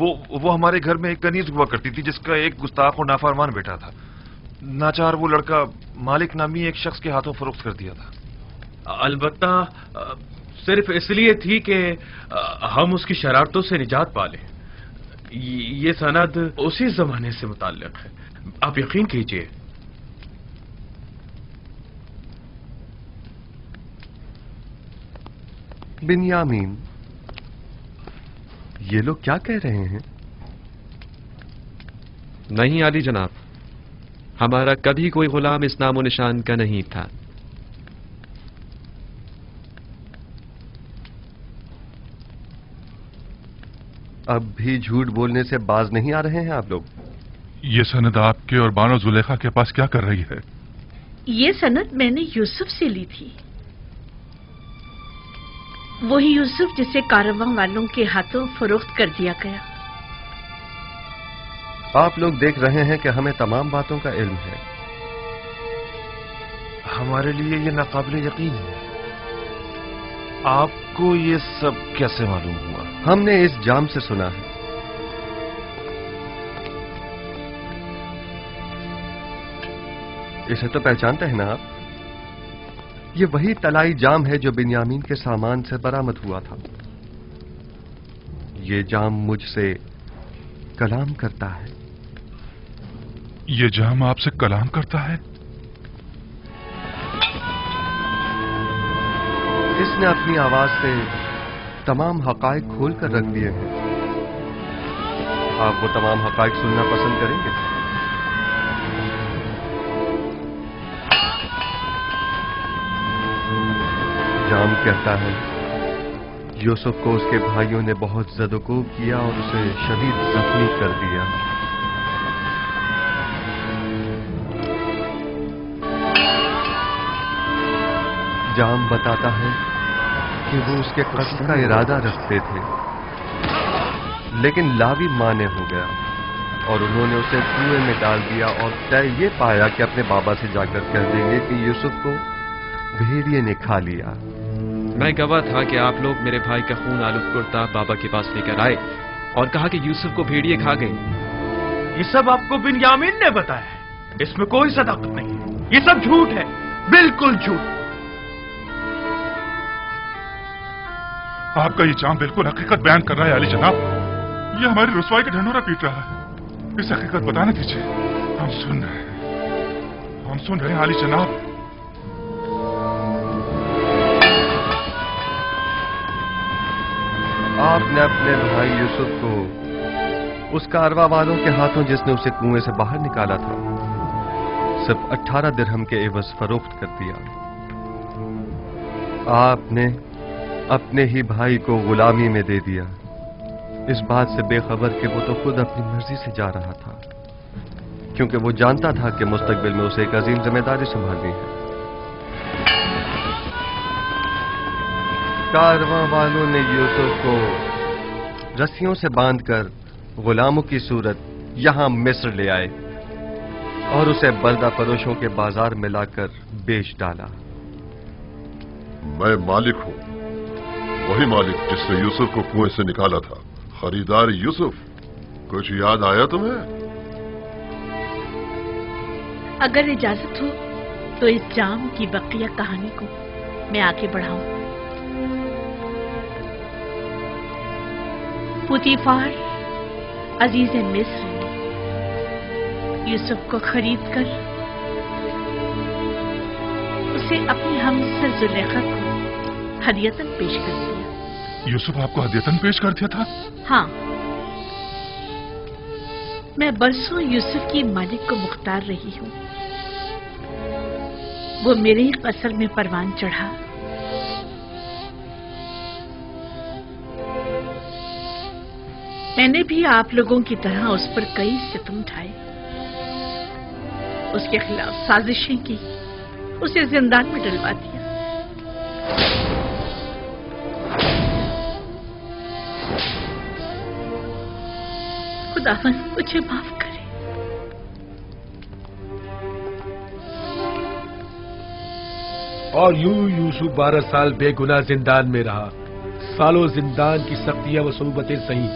वो हमारे घर में एक कनीज हुआ करती थी जिसका एक गुस्ताख और नाफरमान बेटा था। नाचार वो लड़का मालिक नामी एक शख्स के हाथों फरोख्त कर दिया था। अलबत्ता सिर्फ इसलिए थी कि हम उसकी शरारतों से निजात पा लें। ये सनद उसी जमाने से मुताल्लिक है, आप यकीन कीजिए। बिन्यामीन, ये लोग क्या कह रहे हैं? नहीं आली जनाब, हमारा कभी कोई गुलाम इस नामो निशान का नहीं था। अब भी झूठ बोलने से बाज नहीं आ रहे हैं आप लोग? ये सनद आपके और बानो जुलेखा के पास क्या कर रही है? ये सनद मैंने यूसुफ से ली थी, वही यूसुफ जिसे कारवां वालों के हाथों फरोख्त कर दिया गया। आप लोग देख रहे हैं कि हमें तमाम बातों का इल्म है। हमारे लिए ये नाकाबिले यकीन है। आपको ये सब कैसे मालूम हुआ? हमने इस जाम से सुना है। इसे तो पहचानते हैं ना आप? ये वही तलाई जाम है जो बिन्यामीन के सामान से बरामद हुआ था। ये जाम मुझसे कलाम करता है। ये जाम आपसे कलाम करता है? इसने अपनी आवाज से तमाम हकायक खोल कर रख दिए हैं। आप वो तमाम हकायक सुनना पसंद करेंगे? जाम कहता है, यूसुफ को उसके भाइयों ने बहुत ज़दोकोब किया और उसे शदीद जख्मी कर दिया। जाम बताता है कि वो उसके कत्ल का इरादा रखते थे, लेकिन लावी माने हो गया और उन्होंने उसे कुएं में डाल दिया और तय ये पाया कि अपने बाबा से जाकर कह देंगे कि यूसुफ को भेड़िए ने खा लिया। मैं गवाह था कि आप लोग मेरे भाई का खून आलूद कुर्ता बाबा के पास लेकर आए और कहा कि यूसुफ को भेड़िए खा गए। ये सब आपको बिन्यामीन ने बताया है, इसमें कोई सदाकत नहीं है, ये सब झूठ है, बिल्कुल झूठ। आपका ये जाम बिल्कुल हकीकत बयान कर रहा है अली जनाब। ये हमारी रुसवाई का ढंढोरा पीट रहा है। इस हकीकत बताने दीजिए, हम सुन रहे हैं अली जनाब। आपने अपने भाई यूसुफ को उस कारवा वालों के हाथों जिसने उसे कुएं से बाहर निकाला था सिर्फ 18 दिरहम के एवज फरोख्त कर दिया। आपने अपने ही भाई को गुलामी में दे दिया, इस बात से बेखबर कि वो तो खुद अपनी मर्जी से जा रहा था, क्योंकि वो जानता था कि मुस्तकबिल में उसे एक अजीम जिम्मेदारी संभालनी है। कारवां वालों ने यूसुफ को रस्सियों से बांधकर गुलामों की सूरत यहां मिस्र ले आए और उसे बल्दा फरोशों के बाजार में लाकर बेच डाला। मैं मालिक हूं, वही मालिक जिसने यूसुफ को कुएं से निकाला था। खरीदार यूसुफ, कुछ याद आया तुम्हें? अगर इजाजत हो तो इस जाम की बकिया कहानी को मैं आगे बढ़ाऊं। पुतीफार अजीज मिस्र ने यूसुफ को खरीद कर उसे अपनी हमसर जुलेखा को हदियतन पेश कर दिया। यूसुफ आपको हदियतन पेश कर दिया था? हाँ, मैं बरसों यूसुफ की मालिक को मुख्तार रही हूं। वो मेरे ही कस्र में परवान चढ़ा। मैंने भी आप लोगों की तरह उस पर कई सितम उठाए, उसके खिलाफ साजिशें की, उसे जिंदान में डलवा दिया। खुदावंद मुझे माफ करे। और यूं यूसुफ 12 साल बेगुनाह जिंदान में रहा। सालों जिंदान की सख्तियां व सूबतें सही,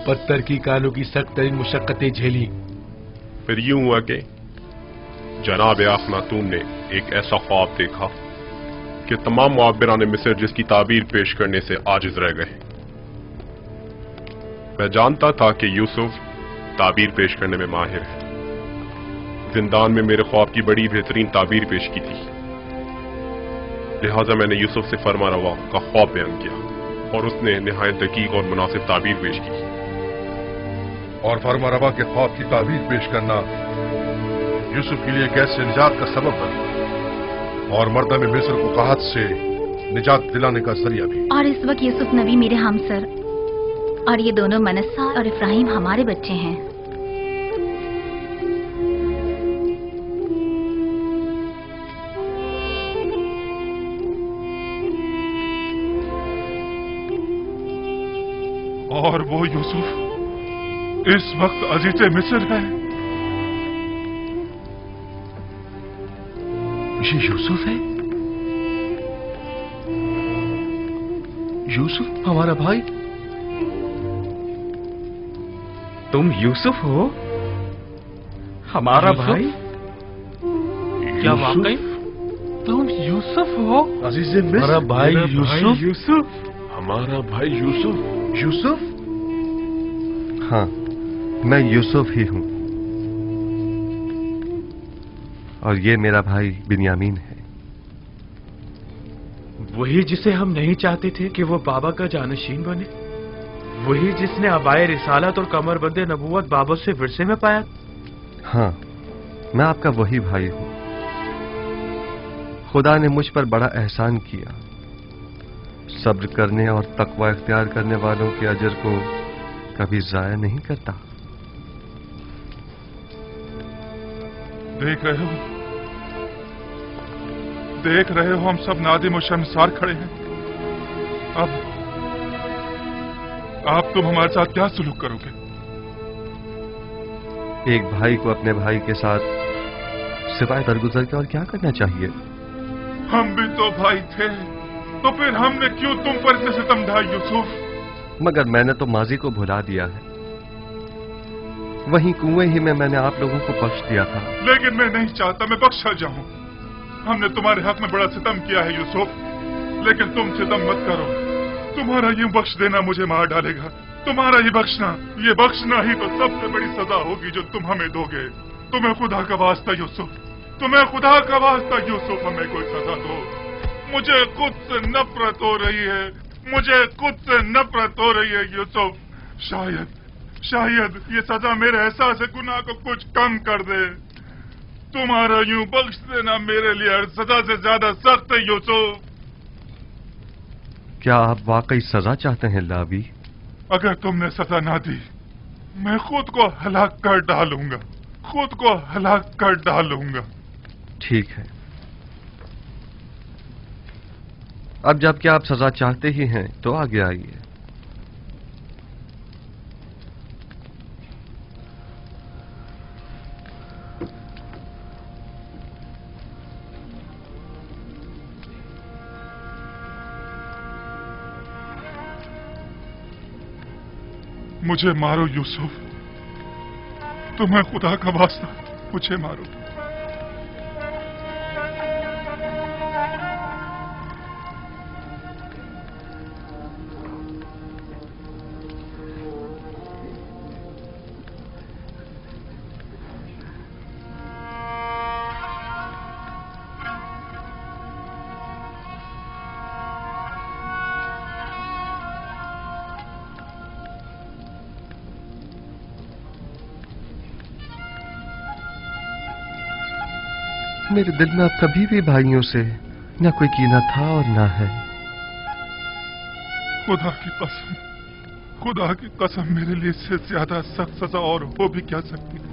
पत्थर की कानों की सख्त तरीन मुशक्कतें झेली। फिर यूं हुआ कि जनाब अखनातून ने एक ऐसा ख्वाब देखा कि तमाम मुआब्बिरान मिस्र जिसकी ताबीर पेश करने से आजिज रह गए। मैं जानता था कि यूसुफ ताबीर पेश करने में माहिर है। जिंदान में मेरे ख्वाब की बड़ी बेहतरीन ताबीर पेश की थी, लिहाजा मैंने यूसुफ से फरमारवा का ख्वाब बयान किया और उसने निहायत दकीक और मुनासिब ताबीर पेश की। और फरमारवा के ख्वाब की ताबीर पेश करना यूसुफ के लिए एक ऐसे निजात का सबब बना और मर्दम मिस्र को कहत से निजात दिलाने का जरिया भी। और इस वक्त यूसुफ नबी मेरे हमसर और ये दोनों मनस्सा और इब्राहिम हमारे बच्चे हैं। और वो यूसुफ इस वक्त अजीज मिस्र है। ये यूसुफ है? यूसुफ हमारा भाई? तुम यूसुफ हो? हमारा भाई? क्या वाकई तुम यूसुफ हो? अजीज मिस्र, हमारा भाई यूसुफ? यूसुफ? हमारा भाई यूसुफ? यूसुफ? हाँ, मैं यूसुफ ही हूं और ये मेरा भाई बिन्यामीन है। वही जिसे हम नहीं चाहते थे कि वो बाबा का जानशीन बने, वही जिसने अबाए रिसालत और कमरबंदे नबूवत बाबा से विरसे में पाया। हाँ, मैं आपका वही भाई हूं। खुदा ने मुझ पर बड़ा एहसान किया। सब्र करने और तकवा इख्तियार करने वालों के अजर को कभी जाया नहीं करता। देख रहे हो हम सब नादिम और शर्मसार खड़े हैं। अब तुम हमारे साथ क्या सलूक करोगे? एक भाई को अपने भाई के साथ सिवाय दरगुजर के और क्या करना चाहिए? हम भी तो भाई थे, तो फिर हमने क्यों तुम पर इतने सितम ढाए यूसुफ? मगर मैंने तो माजी को भुला दिया है। वहीं कुएं ही में मैंने आप लोगों को बख्श दिया था। लेकिन मैं नहीं चाहता मैं बख्शा जाऊं। हमने तुम्हारे हक में बड़ा सितम किया है यूसुफ, लेकिन तुम सितम मत करो। तुम्हारा ये बख्श देना मुझे मार डालेगा। तुम्हारा ये बख्शना ही तो सबसे बड़ी सजा होगी जो तुम हमें दोगे। तुम्हें खुदा का वास्ता यूसुफ, तुम्हें खुदा का वास्ता यूसुफ, हमें कोई सजा दो। मुझे खुद से नफरत हो रही है, मुझे खुद से नफरत हो रही है यूसुफ। शायद ये सजा मेरे एहसास गुनाह को कुछ कम कर दे। तुम्हारा यूं बख्श देना मेरे लिए हर सजा से ज्यादा सख्त है यूसुफ। क्या आप वाकई सजा चाहते हैं लावी? अगर तुमने सजा ना दी, मैं खुद को हलाक कर डालूंगा। ठीक है, अब जबकि आप सजा चाहते ही हैं तो आगे आइए। मुझे मारो यूसुफ, तुम्हें खुदा का वास्ता मुझे मारो। मेरे दिल में अब कभी भी भाइयों से न कोई कीना था और न है। खुदा की कसम मेरे लिए इससे ज्यादा सख्त सजा और हो भी क्या सकती है।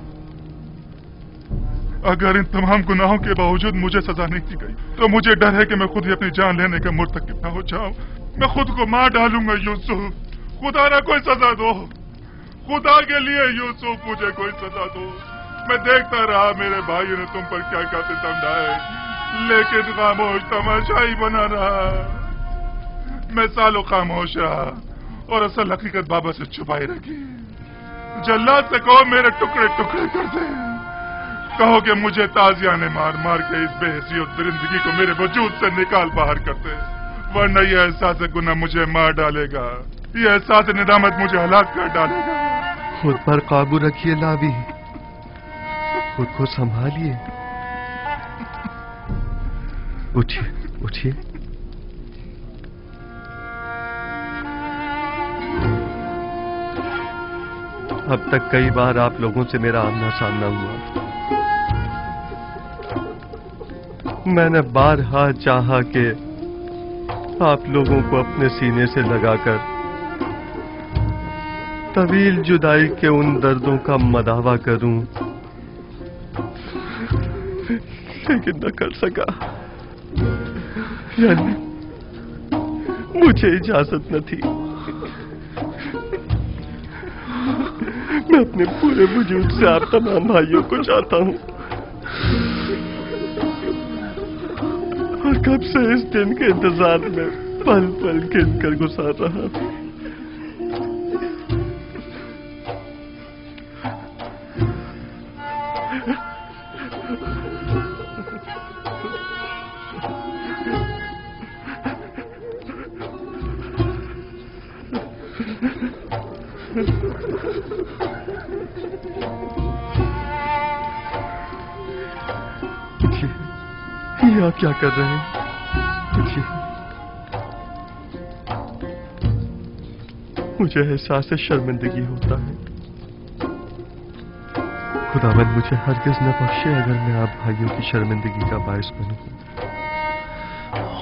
अगर इन तमाम गुनाहों के बावजूद मुझे सजा नहीं दी गई तो मुझे डर है कि मैं खुद ही अपनी जान लेने का मुर्तकिब न हो जाऊं। मैं खुद को मार डालूंगा यूसुफ। खुदा ना कोई सजा दो, खुदा के लिए यूसुफ मुझे कोई सजा दो। मैं देखता रहा मेरे भाई ने तुम पर क्या क्या सितम ढाए, लेकिन खामोश तमाशाई बना रहा। मैं सालों खामोश रहा और असल हकीकत बाबा से छुपाई रखी। जल्लाद से कहो मेरे टुकड़े टुकड़े कर दे। कहो कि मुझे ताजियाने मार मार के इस बेहसियत दरिंदगी को मेरे वजूद से निकाल बाहर कर दे, वरना यह एहसास गुनाह मुझे मार डालेगा, यह एहसास निदामत मुझे हलाक कर डालेगा। खुद पर काबू रखिए लावी, खुद को संभालिए। उठिए उठिए। अब तक कई बार आप लोगों से मेरा आमना सामना हुआ। मैंने बारहा चाहा कि आप लोगों को अपने सीने से लगाकर तवील जुदाई के उन दर्दों का मदावा करूं, लेकिन न कर सका। यानी मुझे इजाजत न थी। मैं अपने पूरे वजूद से आप तमाम भाइयों को चाहता हूं, और कब से इस दिन के इंतजार में पल पल गिन कर गुजार रहा हूं। ये आप क्या कर रहे हैं? मुझे एहसास शर्मिंदगी होता है। खुदावंद मुझे हरगिज न बख्शे अगर मैं आप भाइयों की शर्मिंदगी का बायस बनूं।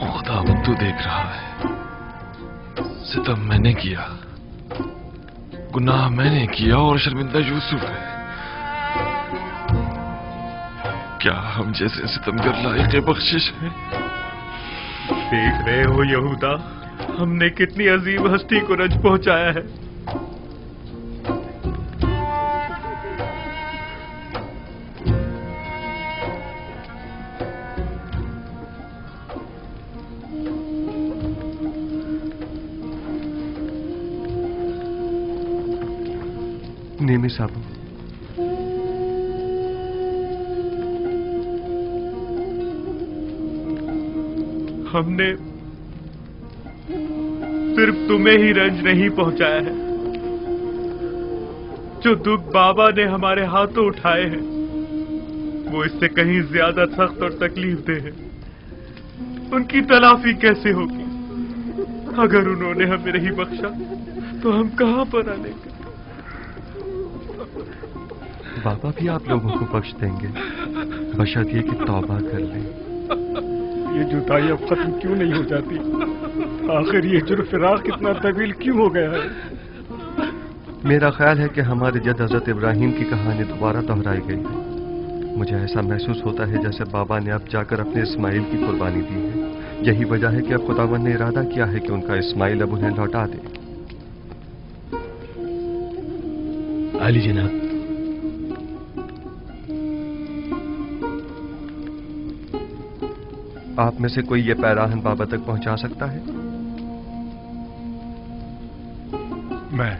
खुदावंद तू देख रहा है, सितम मैंने किया, गुनाह मैंने किया और शर्मिंदा यूसुफ है। क्या हम जैसे सितमगर लायक बख्शिश है? देख रहे हो यहूदा, हमने कितनी अजीब हस्ती को रंज पहुंचाया है। नेमी साहब, हमने सिर्फ तुम्हें ही रंज नहीं पहुंचाया है, जो दुख बाबा ने हमारे हाथों उठाए हैं वो इससे कहीं ज्यादा सख्त और तकलीफ दे है। उनकी तलाफी कैसे होगी? अगर उन्होंने हमें नहीं बख्शा तो हम कहां पर आनेंगे? बाबा भी आप लोगों को बख्श देंगे, बशर्ते कि तौबा कर लें। ये जुदाई अब खत्म क्यों नहीं हो जाती? आखिर ये जुर्म फिराक कितना तवील क्यों हो गया है? मेरा ख्याल है कि हमारे जद हजरत इब्राहिम की कहानी दोबारा दोहराई गई है। मुझे ऐसा महसूस होता है जैसे बाबा ने अब जाकर अपने इस्माइल की कुर्बानी दी है। यही वजह है कि अब खुदावंद ने इरादा किया है कि उनका इस्माइल अब उन्हें लौटा दे। अली जनाब, आप में से कोई ये पैराहन बाबा तक पहुंचा सकता है? मैं।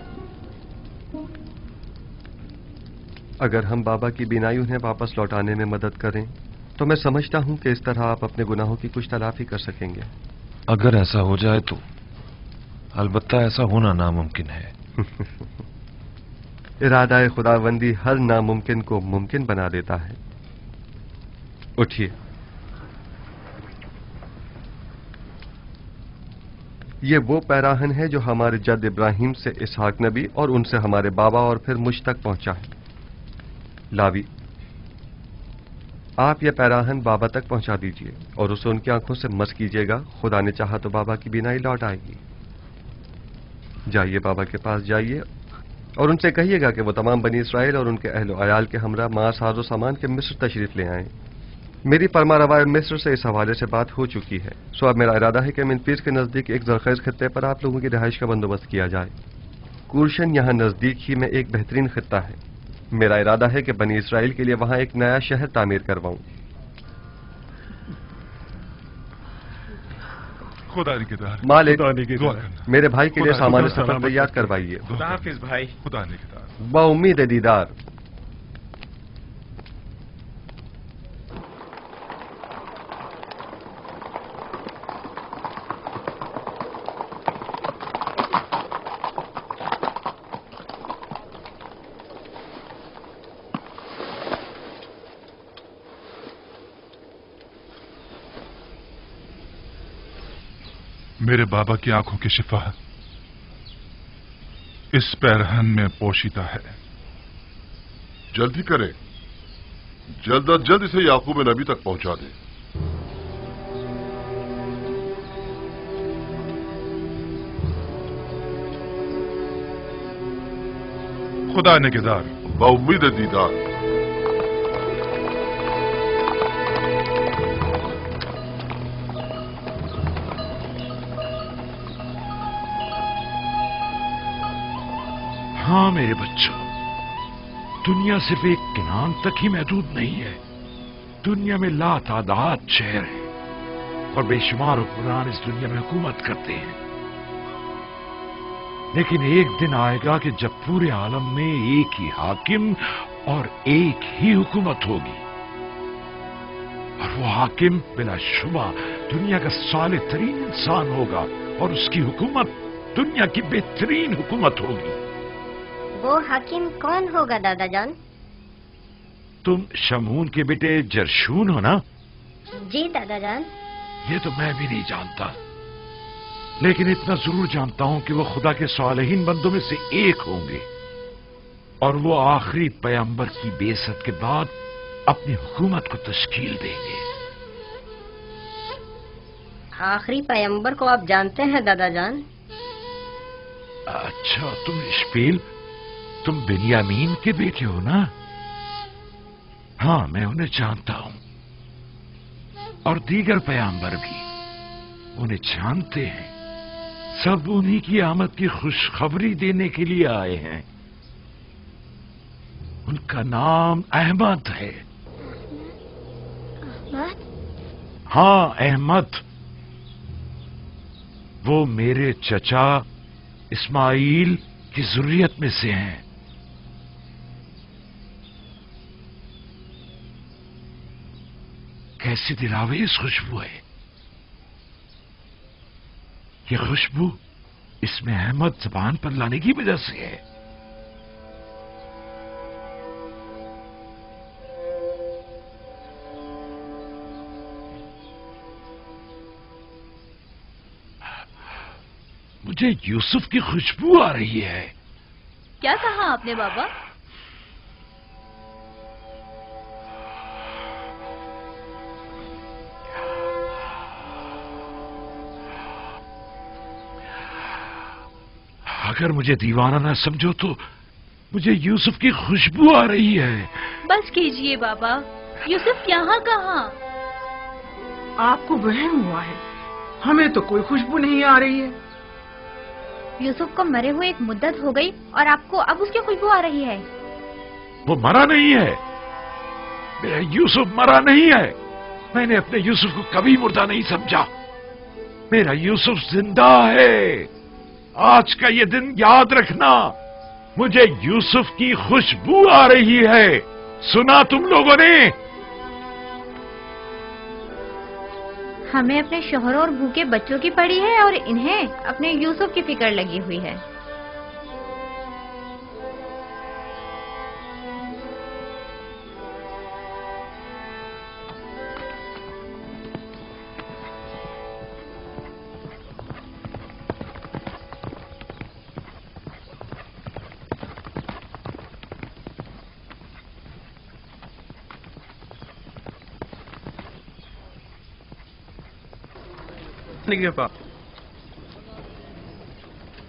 अगर हम बाबा की बिनाई उन्हें वापस लौटाने में मदद करें तो मैं समझता हूं कि इस तरह आप अपने गुनाहों की कुछ तलाफी कर सकेंगे। अगर ऐसा हो जाए तो अलबत्ता ऐसा होना नामुमकिन है। इरादा खुदावंदी हर नामुमकिन को मुमकिन बना देता है। उठिए। ये वो पैराहन है जो हमारे जद इब्राहिम से इसहाक नबी और उनसे हमारे बाबा और फिर मुझ तक पहुंचा है। लावी, आप ये पैराहन बाबा तक पहुंचा दीजिए और उसे उनकी आंखों से मस कीजिएगा। खुदा ने चाहा तो बाबा की बीनाई लौट आएगी। जाइए, बाबा के पास जाइए और उनसे कहिएगा कि वो तमाम बनी इसराइल और उनके अहलो अयाल के हमरा मां साजो सामान के मिस्र तशरीफ ले आएं। मेरी फरमा रवाए मिस्र से इस हवाले से बात हो चुकी है। सो अब मेरा इरादा है कि मिनपीर के नजदीक एक जरखेज खत्ते पर आप लोगों की रिहाइश का बंदोबस्त किया जाए। कुरशन यहाँ नजदीक ही में एक बेहतरीन खत्ता है। मेरा इरादा है कि बनी इसराइल के लिए वहां एक नया शहर तामीर करवाऊं। खुदा निगहदार। मालिक खुदा निगहदार। दुआ करना। मेरे भाई के लिए खुदा सामान निगहदार। सफर तैयार करवाइए। खुदा हाफिज भाई। खुदा निगहदार। बाउम्मीद है दीदार। मेरे बाबा की आंखों की शिफा इस पैरहन में पोशीदा है। जल्दी करें, जल्द अज जल्द इसे याकूब नबी तक पहुंचा दें। खुदा निगहदार। बाउम्मीद है दीदार। हाँ मेरे बच्चों, दुनिया सिर्फ एक किनान तक ही महदूद नहीं है। दुनिया में लातादाद शहर हैं और बेशुमार हुक्मरान इस दुनिया में हुकूमत करते हैं। लेकिन एक दिन आएगा कि जब पूरे आलम में एक ही हाकिम और एक ही हुकूमत होगी, और वो हाकिम बिलाशुबा दुनिया का सालिह तरीन इंसान होगा और उसकी हुकूमत दुनिया की बेहतरीन हुकूमत होगी। वो हाकिम कौन होगा दादा जान? तुम शमून के बेटे जरशून हो ना? जी दादा जान। ये तो मैं भी नहीं जानता, लेकिन इतना जरूर जानता हूं कि वो खुदा के सालेहीन बंदों में से एक होंगे और वो आखिरी पैगंबर की बेइज्जत के बाद अपनी हुकूमत को तश्कील देंगे। आखिरी पैगंबर को आप जानते हैं दादा जान? अच्छा, तुम इश्माइल, तुम बिन्यामीन के बेटे हो ना? हाँ, मैं उन्हें जानता हूं और दीगर पैगंबर भी उन्हें जानते हैं। सब उन्हीं की आमद की खुशखबरी देने के लिए आए हैं। उनका नाम अहमद है। हाँ, अहमद। वो मेरे चचा इस्माइल की जुर्रियत में से हैं। कैसी दिलावेज खुशबू है ये खुशबू। इसमें अहमद जबान पर लाने की वजह से है। मुझे यूसुफ की खुशबू आ रही है। क्या कहा आपने बाबा? अगर मुझे दीवाना ना समझो तो मुझे यूसुफ की खुशबू आ रही है। बस कीजिए बाबा, यूसुफ यहाँ कहाँ? आपको वहम हुआ है, हमें तो कोई खुशबू नहीं आ रही है। यूसुफ को मरे हुए एक मुद्दत हो गई और आपको अब उसकी खुशबू आ रही है। वो मरा नहीं है, मेरा यूसुफ मरा नहीं है। मैंने अपने यूसुफ को कभी मुर्दा नहीं समझा। मेरा यूसुफ जिंदा है। आज का ये दिन याद रखना, मुझे यूसुफ की खुशबू आ रही है। सुना तुम लोगों ने? हमें अपने शोहरों और भूखे बच्चों की पड़ी है और इन्हें अपने यूसुफ की फिक्र लगी हुई है।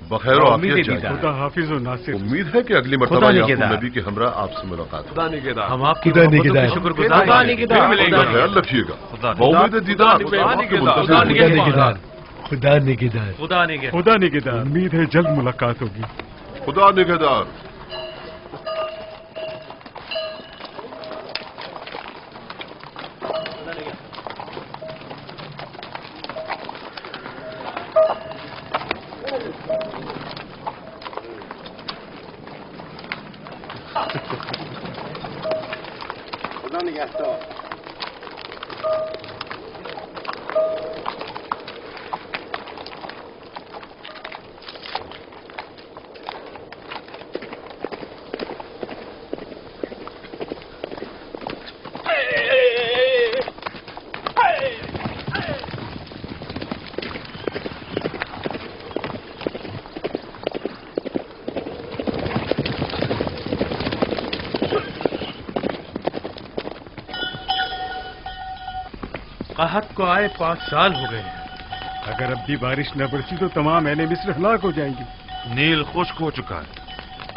बखैर आफियत जाइए। खुदा हाफिज और नासिर। उम्मीद है कि अगली मर्तबा याकूब नबी के हमरा आपसे मुलाकात होगी। हम आपकी मोहब्बतों के शुक्रगुजार हैं। फिर मिलेंगे। ख्याल रखिएगा। बाउम्मीद है दीदार। खुदा निगहदार। खुदा निगहदार। उम्मीद है जल्द मुलाकात होगी। खुदा निगहदार। esto. कहत को आए 5 साल हो गए हैं। अगर अब भी बारिश न बरसी तो तमाम अहले मिस्र हलाक हो जाएंगी। नील खुश्क हो चुका है,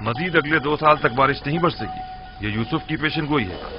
मजीद अगले 2 साल तक बारिश नहीं बरसेगी। ये यूसुफ की पेशन गोई है।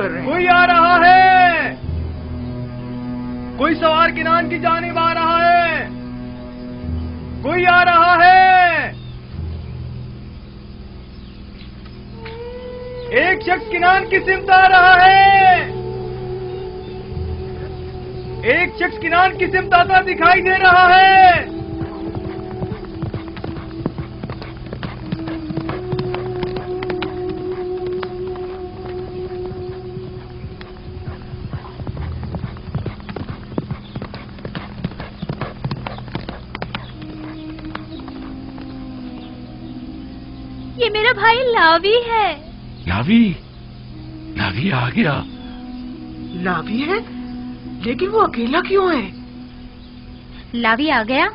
कोई आ रहा है, कोई सवार किनान की जानिब आ रहा है, कोई आ रहा है। एक शख्स किनान की सिमत आ रहा है, एक शख्स किनान की सिमत आता दिखाई दे रहा है। ये मेरा भाई लावी है। लावी? लावी आ गया। लावी है, लेकिन वो अकेला क्यों है? लावी आ गया?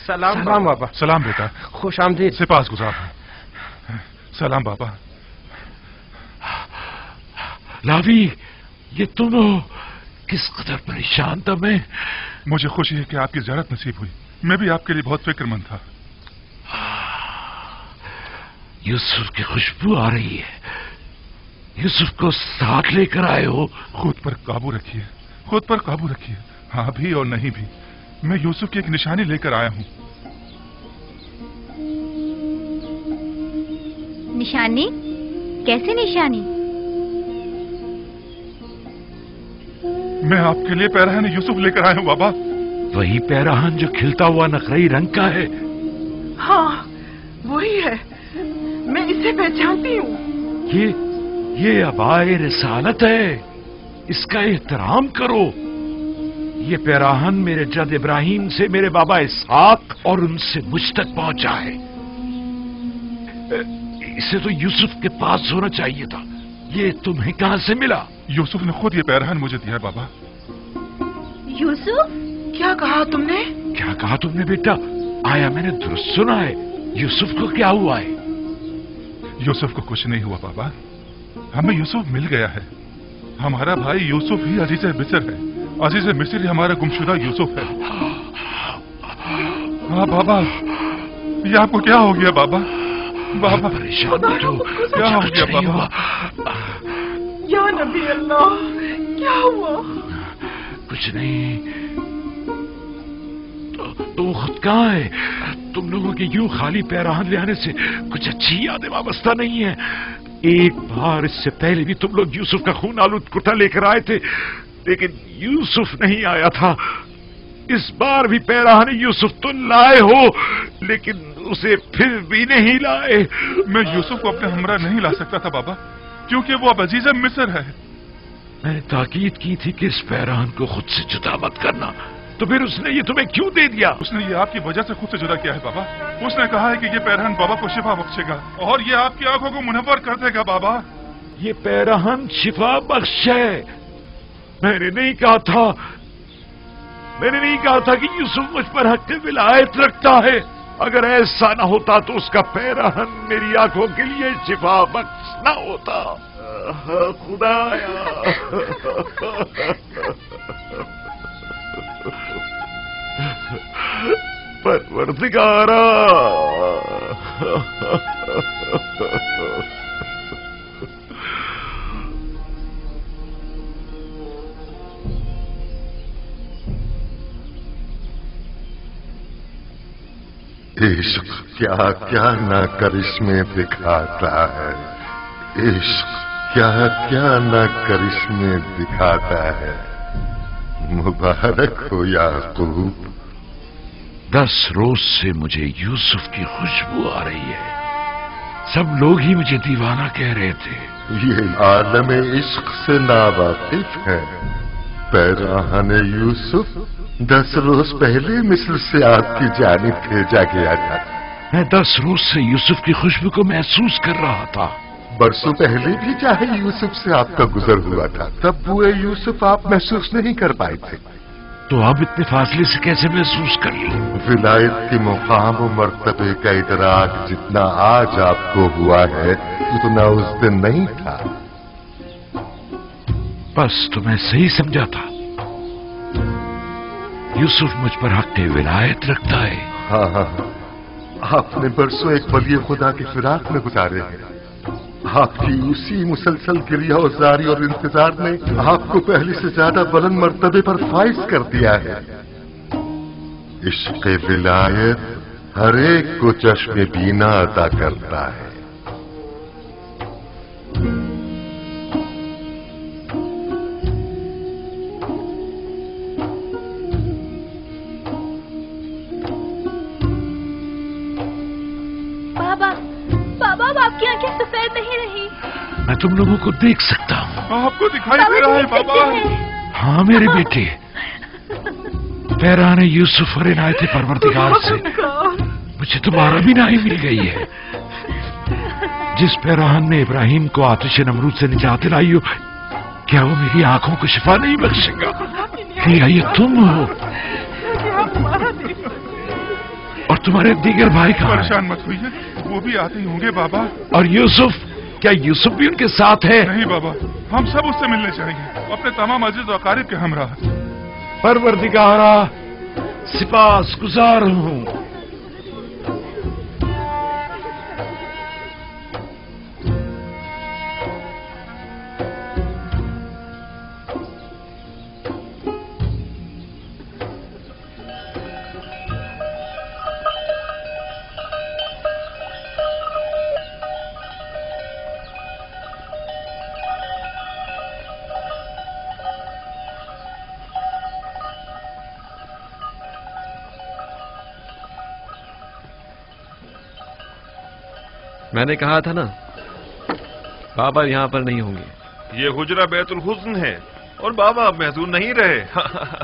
सलाम बाबा। सलाम बेटा। खुश आमदीद। सिपास गुजार। सलाम बाबा। लावी, ये तुम हो? किस कदर परेशान था मैं। मुझे खुशी है कि आपकी ज़ियारत नसीब हुई। मैं भी आपके लिए बहुत फिक्रमंद था। यूसुफ की खुशबू आ रही है। यूसुफ को साथ लेकर आए हो? खुद पर काबू रखिए, खुद पर काबू रखिए। हाँ भी और नहीं भी, मैं यूसुफ की एक निशानी लेकर आया हूँ। निशानी? कैसी निशानी? मैं आपके लिए पैराहन यूसुफ लेकर आया हूँ बाबा। वही पैराहन जो खिलता हुआ नकरई रंग का है? हाँ, वही है। मैं इसे पहचानती हूँ। ये अबाए रिसालत है, इसका एहतराम करो। ये पैराहन मेरे जद इब्राहिम से मेरे बाबा इसहाक और उनसे मुझ तक पहुंचा है। इसे तो यूसुफ के पास होना चाहिए था। ये तुम्हें कहां से मिला? यूसुफ ने खुद ये पैराहन मुझे दिया बाबा। यूसुफ? क्या कहा तुमने? क्या कहा तुमने बेटा? आया मैंने दुरुस्त सुना है? यूसुफ को क्या हुआ है? यूसुफ को कुछ नहीं हुआ बाबा, हमें यूसुफ मिल गया है। हमारा भाई यूसुफ ही अजीज मिस्र है। अजीज मिस्र ही हमारा गुमशुदा यूसुफ है। हाँ बाबा, ये आपको क्या हो गया बाबा? बाबा परेशान मत हो। क्या हो गया बाबा? या नबी अल्लाह, क्या हुआ? कुछ नहीं। तुम खुद कहाँ है? तुम लोगों के यूं खाली पैराहन ले आने से कुछ अच्छी यादें वाबस्ता नहीं है। एक बार इससे पहले भी तुम लोग यूसुफ का खून आलूद कुर्ता लेकर आए थे, लेकिन यूसुफ नहीं आया था। इस बार भी पैराहन यूसुफ तो लाए हो, लेकिन उसे फिर भी नहीं लाए। मैं यूसुफ को अपने हमरा नहीं ला सकता था बाबा, क्योंकि वो अब अजीज मिस्र है। मैंने ताकीद की थी कि इस पैराहन को खुद से जुदा मत करना, तो फिर उसने ये तुम्हें क्यों दे दिया? उसने ये आपकी वजह से खुद से जुदा किया है बाबा। उसने कहा है कि ये पैराहन बाबा को शिफा बख्शेगा और ये आपकी आंखों को मुनव्वर कर देगा बाबा। ये पैराहन शिफा बख्श है। मैंने नहीं कहा था कि यूसुफ मुझ पर हक विलायत रखता है। अगर ऐसा न होता तो उसका पैराहन मेरी आंखों के लिए शिफा बख्श न होता। खुदाया परवरदिगारा, इश्क क्या क्या न करिश्मे दिखाता है, इश्क क्या क्या न करिश्मे दिखाता है। मुबारक हो याकूब। 10 रोज से मुझे यूसुफ की खुशबू आ रही है। सब लोग ही मुझे दीवाना कह रहे थे। ये आलम इश्क से नावाकिफ है। पैराहन यूसुफ 10 रोज पहले मिस्र से आपकी जानिब भेजा गया था। मैं 10 रोज से यूसुफ की खुशबू को महसूस कर रहा था। बरसों पहले भी चाहे यूसुफ से आपका गुजर हुआ था, तब बुए यूसुफ आप महसूस नहीं कर पाए थे। तो अब इतने फासले से कैसे महसूस कर ली? विलायत के मुकाम और मर्तबे का इदराक जितना आज आपको हुआ है, उतना उस दिन नहीं था। बस तो मैं सही समझा था। यूसुफ मुझ पर हक विलायत रखता है। हाँ हाँ, आपने बरसों एक वली खुदा की फिराक में गुजारे हैं। आपकी उसी मुसलसल गिरिया जारी और इंतजार ने आपको पहले से ज्यादा बुलंद मर्तबे पर फाइज कर दिया है। इश्क़ विलायत हर एक को चश्मे बीना अता करता है। आपकी आंखें सफेद नहीं रही। मैं तुम लोगों को देख सकता हूँ। आपको दिखाई दे रहा है बाबा। हाँ मेरे बेटे, पैराहन यूसुफ और इनायत परवरदिगार से मुझे तुम्हारा भी नाई मिल गई है। जिस पैराहन ने इब्राहिम को आतिश नमरूद से निजात दिलाई हो, क्या वो मेरी आंखों को शिफा नहीं बख्शेगा? क्या ये तुम हो? और तुम्हारे दीगर भाई कहाँ हैं? परेशान मत होइए, वो भी आते ही होंगे बाबा। और यूसुफ, क्या यूसुफ भी उनके साथ है? नहीं बाबा, हम सब उससे मिलने जाएंगे, अपने तमाम अजीज और अकारिब के हमरा। परवरदिगारा, सिपास गुजार हूँ। मैंने कहा था ना, बाबा यहाँ पर नहीं होंगे। ये हुजरा बैतुल हुस्न है और बाबा अब महजूर नहीं रहे।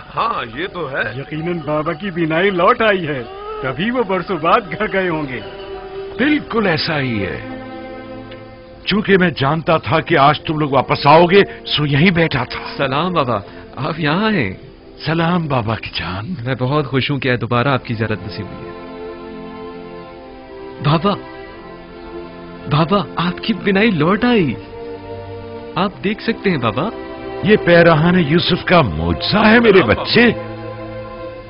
हाँ ये तो है। यकीनन बाबा की बीनाई लौट आई है, तभी वो बरसों बाद घर गए होंगे। बिल्कुल ऐसा ही है। चूंकि मैं जानता था कि आज तुम लोग वापस आओगे, सो यहीं बैठा था। सलाम बाबा, आप यहाँ हैं। सलाम बाबा की जान। मैं बहुत खुश हूँ कि दोबारा आपकी ज़ियारत नसीब हुई है। बाबा, आपकी बिनाई लौट आई। आप देख सकते हैं बाबा। ये पैराहन यूसुफ का मौजज़ा है मेरे बच्चे।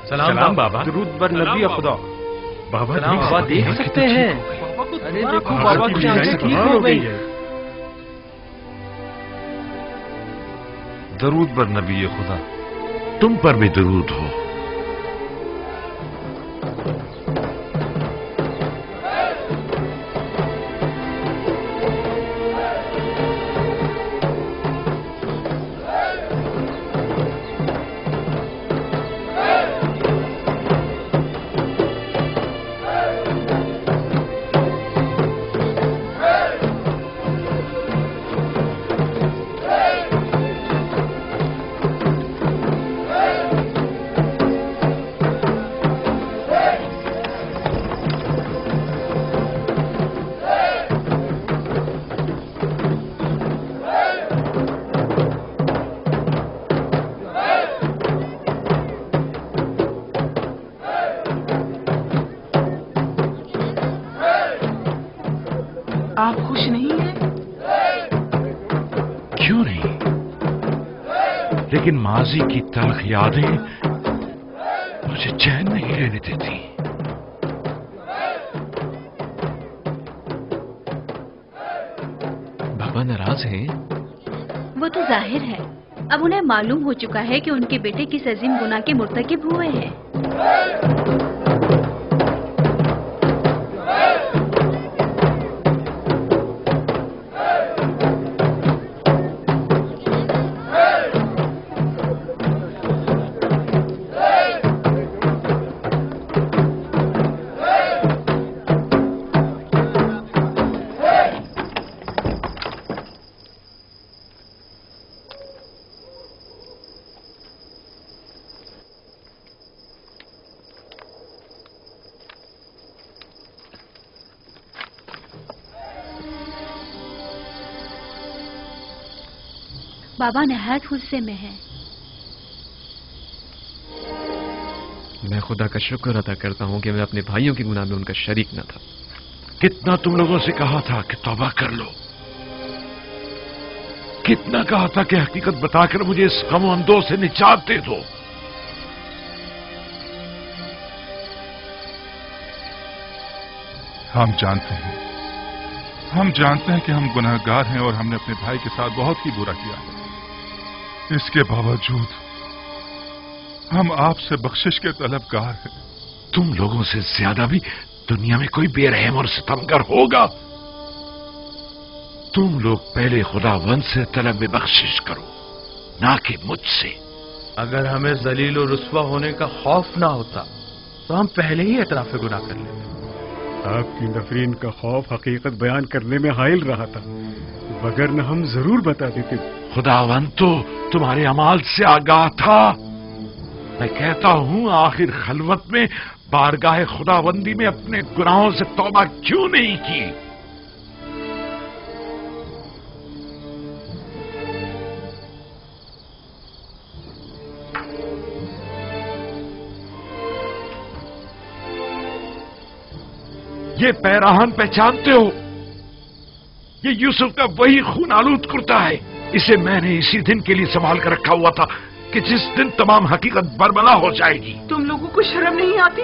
सलाम बाबा। दरूद बर नबी खुदा। बाबा देख सकते हैं। अरे देखो बाबा की आंखें ठीक हो गई है। दरूद बर नबी खुदा। तुम पर भी दरूद हो। नहीं है? क्यों नहीं, लेकिन माजी की तलख यादें मुझे चैन नहीं लेने देती। बाबा नाराज हैं? वो तो जाहिर है, अब उन्हें मालूम हो चुका है कि उनके बेटे किस अजीम गुनाह के मुर्तकिब हुए हैं। बाबा नहायत गुस्से में है। मैं खुदा का शुक्र अदा करता हूं कि मैं अपने भाइयों के गुनाह में उनका शरीक न था। कितना तुम लोगों से कहा था कि तौबा कर लो, कितना कहा था कि हकीकत बताकर मुझे इस गम अंदों से निजात दे दो। हम जानते हैं कि हम गुनहगार हैं और हमने अपने भाई के साथ बहुत ही बुरा किया है। इसके बावजूद हम आपसे बख्शिश के तलबगार हैं। तुम लोगों से ज्यादा भी दुनिया में कोई बेरहम और सितमगर होगा। तुम लोग पहले खुदावंद से तलब बख्शिश करो, ना कि मुझसे। अगर हमें जलील और रुस्वा होने का खौफ ना होता तो हम पहले ही एतराफ गुनाह कर लेते। आपकी नफरीन का खौफ हकीकत बयान करने में हाइल रहा था, वगरना हम जरूर बता देते। खुदावंद तो तुम्हारे अमाल से आगाह था। मैं कहता हूं, आखिर खलवत में बारगाह खुदाबंदी में अपने गुनाहों से तौबा क्यों नहीं की? ये पैराहन पहचानते हो? ये यूसुफ का वही खून आलूद कुर्ता है। इसे मैंने इसी दिन के लिए संभाल कर रखा हुआ था कि जिस दिन तमाम हकीकत बरमला हो जाएगी। तुम लोगों को शर्म नहीं आती?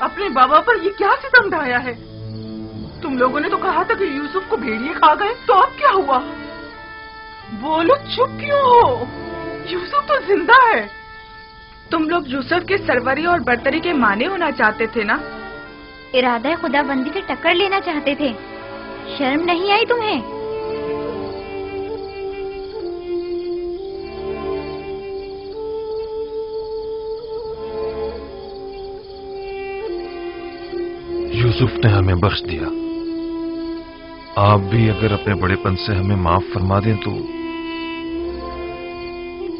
अपने बाबा पर ये क्या सितम ढाया है? तुम लोगों ने तो कहा था कि यूसुफ को भेड़िए खा गए, तो अब क्या हुआ? बोलो, चुप क्यों हो? यूसुफ तो जिंदा है। तुम लोग यूसुफ के सरवरी और बरतरी के माने होना चाहते थे ना? इरादा खुदाबंदी से टक्कर लेना चाहते थे। शर्म नहीं आई तुम्हें? यूसुफ ने हमें बख्श दिया। आप भी अगर अपने बड़ेपन से हमें माफ फरमा दें तो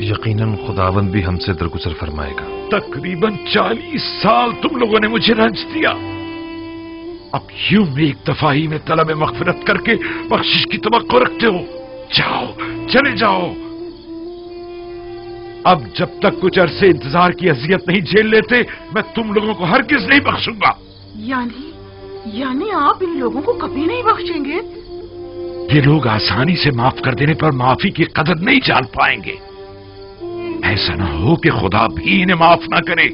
यकीनन खुदावंद भी हमसे दरगुजर फरमाएगा। तकरीबन 40 साल तुम लोगों ने मुझे रंज दिया। अब यूं एक दफा ही में तलब मगफिरत करके बख्शिश की तवक्को रखते हो? जाओ, चले जाओ। अब जब तक कुछ अरसे इंतजार की अजियत नहीं झेल लेते, मैं तुम लोगों को हरगिज नहीं बख्शूंगा। यानी आप इन लोगों को कभी नहीं बख्शेंगे? ये लोग आसानी से माफ कर देने पर माफी की कदर नहीं जान पाएंगे। ऐसा ना हो कि खुदा भी इन्हें माफ ना करे।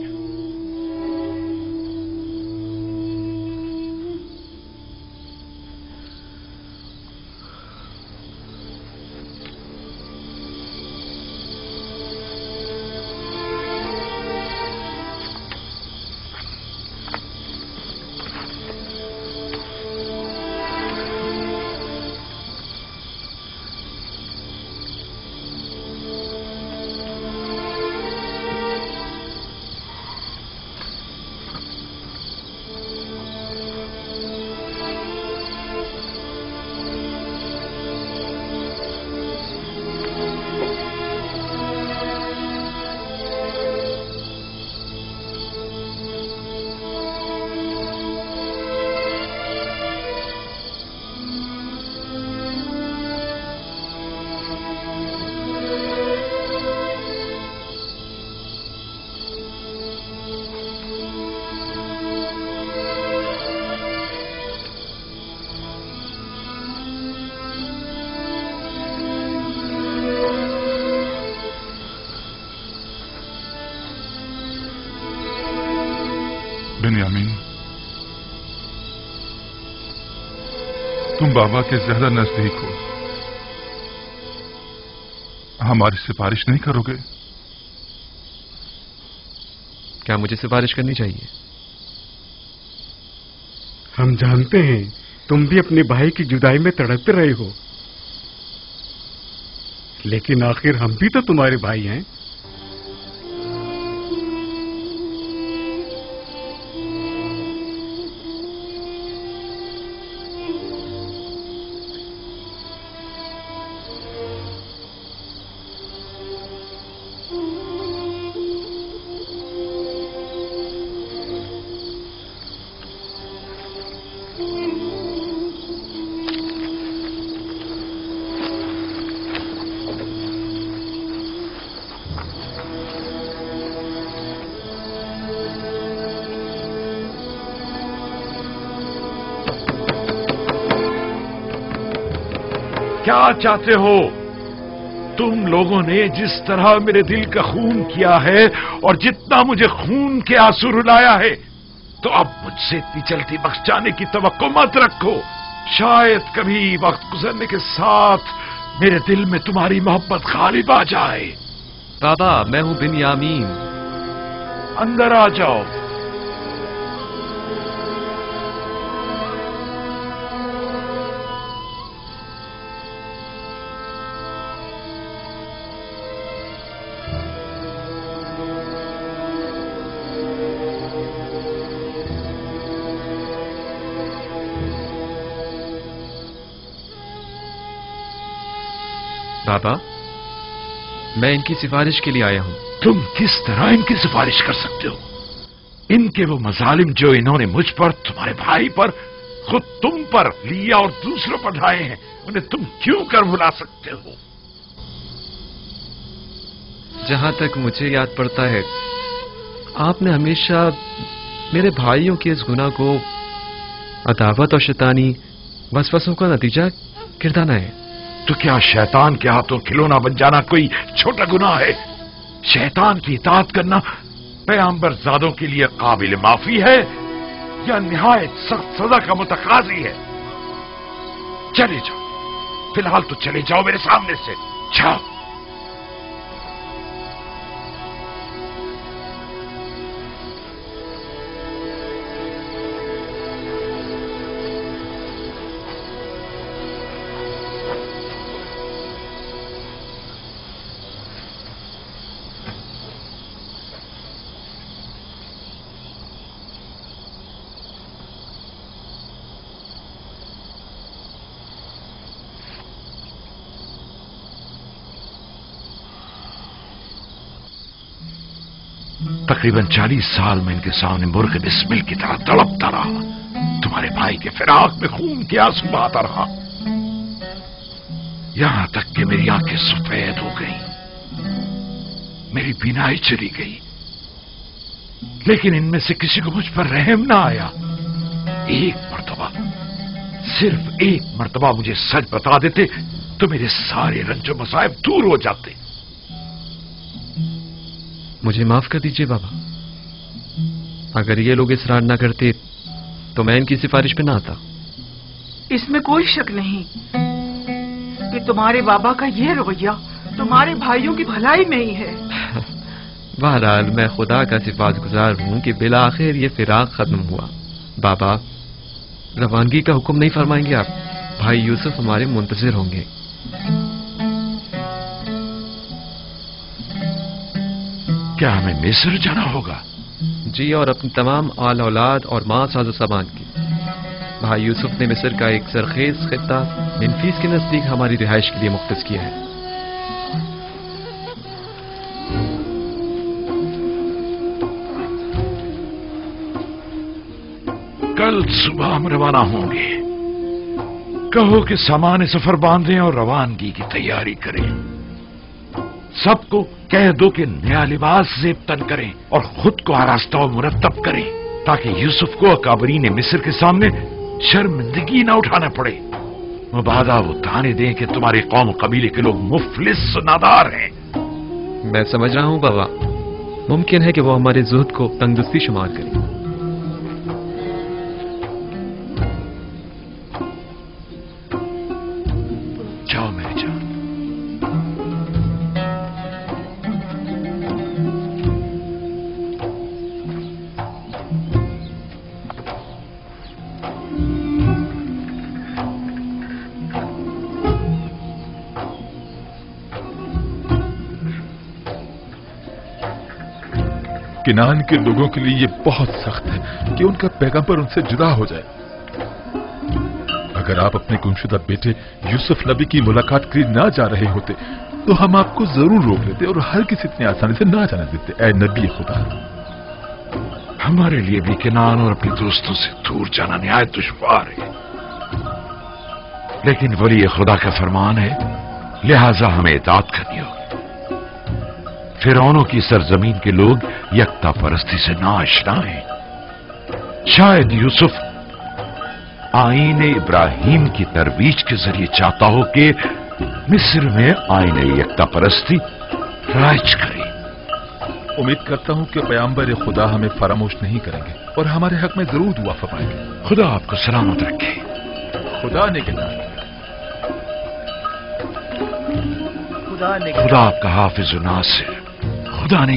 बिन्यामीन, तुम बाबा के ज्यादा नजदीक हो। हमारी सिफारिश नहीं करोगे? क्या मुझे सिफारिश करनी चाहिए? हम जानते हैं तुम भी अपने भाई की जुदाई में तड़पते रहे हो, लेकिन आखिर हम भी तो तुम्हारे भाई हैं। क्या चाहते हो? तुम लोगों ने जिस तरह मेरे दिल का खून किया है और जितना मुझे खून के आंसू रुलाया है, तो अब मुझसे इतनी जल्दी बख्श जाने की तवक्को मत रखो। शायद कभी वक्त गुजरने के साथ मेरे दिल में तुम्हारी मोहब्बत गालिब आ जाए। बाबा, मैं हूं बिन्यामीन। अंदर आ जाओ। बाबा, मैं इनकी सिफारिश के लिए आया हूं। तुम किस तरह इनकी सिफारिश कर सकते हो? इनके वो मजालिम जो इन्होंने मुझ पर, तुम्हारे भाई पर, खुद तुम पर लिया और दूसरों पर ढाए हैं, उन्हें तुम क्यों कर भुला सकते हो? जहां तक मुझे याद पड़ता है, आपने हमेशा मेरे भाइयों के इस गुनाह को अदावत और शैतानी वसवसों का नतीजा गिरदाना है। तो क्या शैतान के हाथों खिलौना बन जाना कोई छोटा गुनाह है? शैतान की इताअत करना पैगंबर ज़ादों के लिए काबिल माफी है या निहायत सख्त सजा का मुतकाजी है? चले जाओ, फिलहाल तो चले जाओ मेरे सामने से। जाओ। तकरीबन 40 साल में इनके सामने मुर्ग बिस्मिल की तरह तड़पता रहा। तुम्हारे भाई के फिराक में खून के आंसू बहाता रहा, यहां तक कि मेरी आंखें सफेद हो गई, मेरी बीनाई चली गई, लेकिन इनमें से किसी को मुझ पर रहम ना आया। एक मर्तबा, सिर्फ एक मर्तबा मुझे सच बता देते तो मेरे सारे रंजो मसाइब दूर हो जाते। मुझे माफ कर दीजिए बाबा। अगर ये लोग इसरार ना करते तो मैं इनकी सिफारिश पे ना आता। इसमें कोई शक नहीं कि तुम्हारे बाबा का ये रवैया तुम्हारे भाइयों की भलाई में ही है। बहरहाल मैं खुदा का सिफारिशगुजार हूं कि बिला आखिर ये फिराक खत्म हुआ। बाबा, रवानगी का हुक्म नहीं फरमाएंगे आप? भाई यूसुफ हमारे मुंतजिर होंगे। क्या हमें मिस्र जाना होगा? जी, और अपनी तमाम आल औलाद और मां साजो सामान की। भाई यूसुफ ने मिस्र का एक सरखेज खित्ता मेम्फिस के नजदीक हमारी रिहाइश के लिए मुख्तस किया है। कल सुबह हम रवाना होंगे। कहो कि सामान सफर बांधें और रवानगी की तैयारी करें। सबको कह दो कि नया लिबास जेब तन करें और खुद को आरास्ता और मुरत्तब करें, ताकि यूसुफ को अकाबरीन मिस्र के सामने शर्मिंदगी न उठाना पड़े। मुबादा वो ताने दें कि तुम्हारी कौम कबीले के लोग मुफलिस नादार हैं। मैं समझ रहा हूं बाबा। मुमकिन है कि वो हमारे जुहद को तंगदस्ती शुमार करें। किनान के लोगों के लिए ये बहुत सख्त है कि उनका पैगंबर उनसे जुदा हो जाए। अगर आप अपने गुमशुदा बेटे यूसुफ नबी की मुलाकात के लिए ना जा रहे होते तो हम आपको जरूर रोक लेते और हर किसी इतनी आसानी से ना जाने देते। ऐ नबी खुदा, हमारे लिए भी किनान और अपने दोस्तों से दूर जाना निहायत दुश्वार है, लेकिन वली खुदा का फरमान है, लिहाजा हमें इताअत करनी होगी। फिरौनों की सरजमीन के लोग यकता परस्ती से नाआशना हैं। शायद यूसुफ आईन इब्राहिम की तरवीज के जरिए चाहता हो कि मिस्र में आईन यकता परस्ती राज करे। उम्मीद करता हूं कि पैगंबर खुदा हमें फरामोश नहीं करेंगे और हमारे हक में जरूर दुआ फरमाएंगे। खुदा आपको सलामत रखे। खुदा ने खुदा आपका हाफिज व नासिर। खुदा ने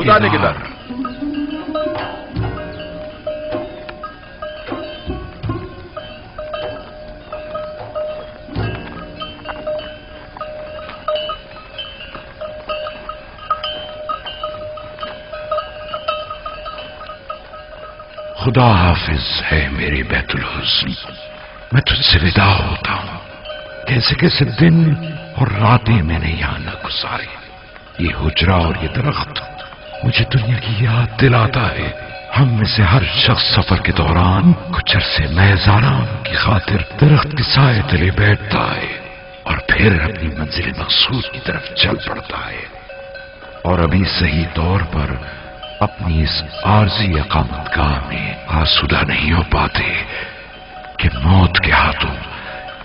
खुदा हाफिज है मेरे बैतुल हुस्न। मैं तुझसे विदा होता हूं। कैसे कैसे दिन और रातें मैंने यहां न गुजारी। ये हुजरा और ये दरख्त मुझे दुनिया की याद दिलाता है। हम में से हर शख्स सफर के दौरान कुछ अरसे महज आराम की खातिर दरख्त के साए तले बैठता है और फिर अपनी मंजिल मकसूद की तरफ चल पड़ता है। और अभी सही तौर पर अपनी इस आरजी अकामतगाह में आसूदा नहीं हो पाते कि मौत के हाथों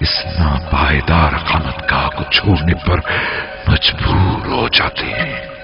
इस नापायदार अकामतगाह को छोड़ने पर मजबूर हो जाते हैं।